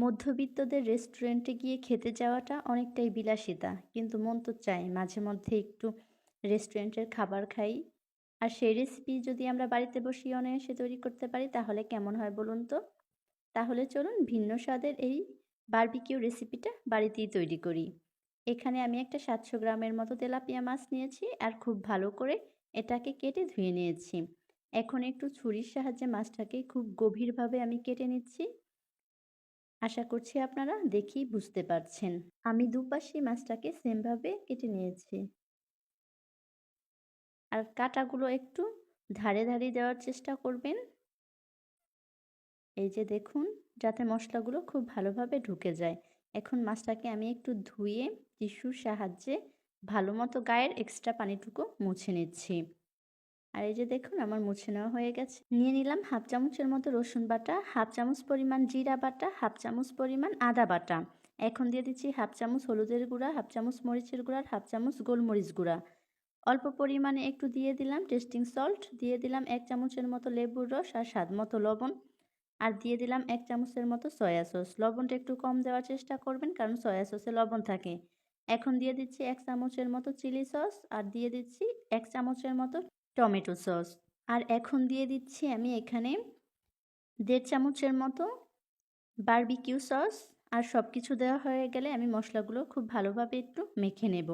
মধ্যবিত্তদের রেস্টুরেন্টে গিয়ে খেতে যাওয়াটা অনেকটাই বিলাসিতা। কিন্তু মন তো চায় মাঝে মধ্যে একটু রেস্টুরেন্টের খাবার খাই। আর সেই রেসিপি যদি আমরা বাড়িতে বসেই অনায়াসে তৈরি করতে পারি তাহলে কেমন হয় বলুন তো? তাহলে চলুন ভিন্ন স্বাদের এই বারবিকিউ রেসিপিটা বাড়িতেই তৈরি করি। এখানে আমি একটা ৭০০ গ্রামের মতো তেলাপিয়া মাছ নিয়েছি আর খুব ভালো করে এটাকে কেটে ধুয়ে নিয়েছি। এখন একটু ছুরির সাহায্যে মাছটাকে খুব গভীরভাবে আমি কেটে নিচ্ছি। আশা করছি আপনারা দেখেই বুঝতে পারছেন। আমি দুপাশে মাছটাকে সেমভাবে কেটে নিয়েছি। আর কাঁটাগুলো একটু ধারে, ধারে দেওয়ার চেষ্টা করবেন। এই যে দেখুন, যাতে মশলাগুলো খুব ভালোভাবে ঢুকে যায়। এখন মাছটাকে আমি একটু ধুয়ে টিস্যুর সাহায্যে ভালোমতো গায়ের এক্সট্রা পানিটুকু মুছে নিচ্ছি। আর এই যে দেখুন আমার মুছে নেওয়া হয়ে গেছে। নিয়ে নিলাম হাফ চামচের মতো রসুন বাটা, হাফ চামচ পরিমাণ জিরা বাটা, হাফ চামচ পরিমাণ আদা বাটা। এখন দিয়ে দিচ্ছি হাফ চামচ হলুদের গুঁড়া, হাফ চামচ মরিচের গুঁড়া, আর হাফ চামচ গোলমরিচ গুঁড়া। অল্প পরিমাণে একটু দিয়ে দিলাম টেস্টিং সল্ট, দিয়ে দিলাম ১ চামচের মতো লেবুর রস আর স্বাদ মতো লবণ। আর দিয়ে দিলাম ১ চামচের মতো সয়া সস। লবণটা একটু কম দেওয়ার চেষ্টা করবেন কারণ সয়া সসে লবণ থাকে। এখন দিয়ে দিচ্ছি ১ চামচের মতো চিলি সস আর দিয়ে দিচ্ছি ১ চামচের মতো টমেটো সস। আর এখন দিয়ে দিচ্ছি আমি এখানে ১.৫ চামচের মতো বারবিকিউ সস। আর সব কিছু দেওয়া হয়ে গেলে আমি মশলাগুলো খুব ভালোভাবে একটু মেখে নেব।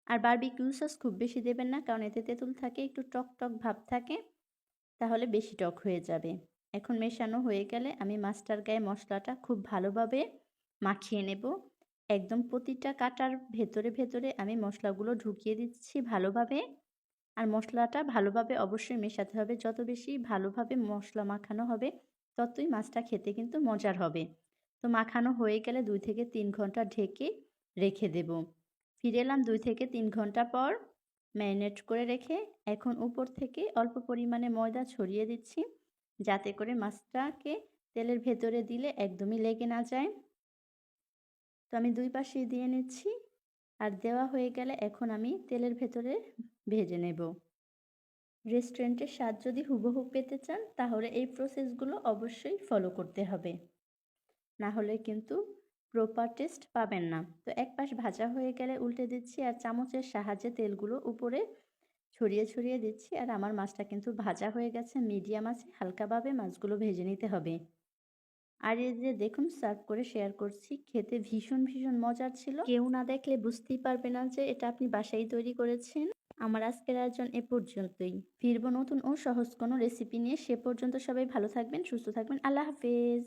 আর বারবিকিউ সস খুব বেশি দেবেন না কারণ এতে তেঁতুল থাকে, একটু টক, টক ভাব থাকে। তাহলে বেশি টক হয়ে যাবে। এখন মেশানো হয়ে গেলে আমি মাছটার গায়ে মশলাটা খুব ভালোভাবে মাখিয়ে নেব। একদম প্রতিটা কাটার ভেতরে, ভেতরে আমি মশলাগুলো ঢুকিয়ে দিচ্ছি ভালোভাবে। আর মশলাটা ভালোভাবে অবশ্যই মেশাতে হবে। যত বেশি ভালোভাবে মশলা মাখানো হবে, ততই মাছটা খেতে কিন্তু মজার হবে। তো মাখানো হয়ে গেলে ২ থেকে ৩ ঘন্টা ঢেকে রেখে দেব। ফিরে এলাম ২ থেকে ৩ ঘন্টা পর ম্যারিনেট করে রেখে। এখন উপর থেকে অল্প পরিমাণে ময়দা ছড়িয়ে দিচ্ছি, যাতে করে মাছটাকে তেলের ভেতরে দিলে একদমই লেগে না যায়। তো আমি ২ পাশেই দিয়ে নিচ্ছি। আর দেওয়া হয়ে গেলে এখন আমি তেলের ভেতরে ভেজে নেব। রেস্টুরেন্টের স্বাদ যদি হুবহু পেতে চান তাহলে এই প্রসেসগুলো অবশ্যই ফলো করতে হবে। না হলে কিন্তু প্রপার টেস্ট পাবেন না। তো এক পাশ ভাজা হয়ে গেলে উল্টে দিচ্ছি আর চামচের সাহায্যে তেলগুলো উপরে ছড়িয়ে, ছড়িয়ে দিচ্ছি। আর আমার মাছটা কিন্তু ভাজা হয়ে গেছে। মিডিয়াম আঁচে হালকাভাবে মাছগুলো ভেজে নিতে হবে। আর এই যে দেখুন সার্ভ করে শেয়ার করছি। খেতে ভীষণ, ভীষণ মজার ছিল। কেউ না দেখলে বুঝতেই পারবে না যে এটা আপনি বাসায় তৈরি করেছেন। আমার আজকের আয়োজন এ পর্যন্তই। ফিরবো নতুন ও সহজ কোনো রেসিপি নিয়ে। সে পর্যন্ত সবাই ভালো থাকবেন, সুস্থ থাকবেন। আল্লাহ হাফেজ।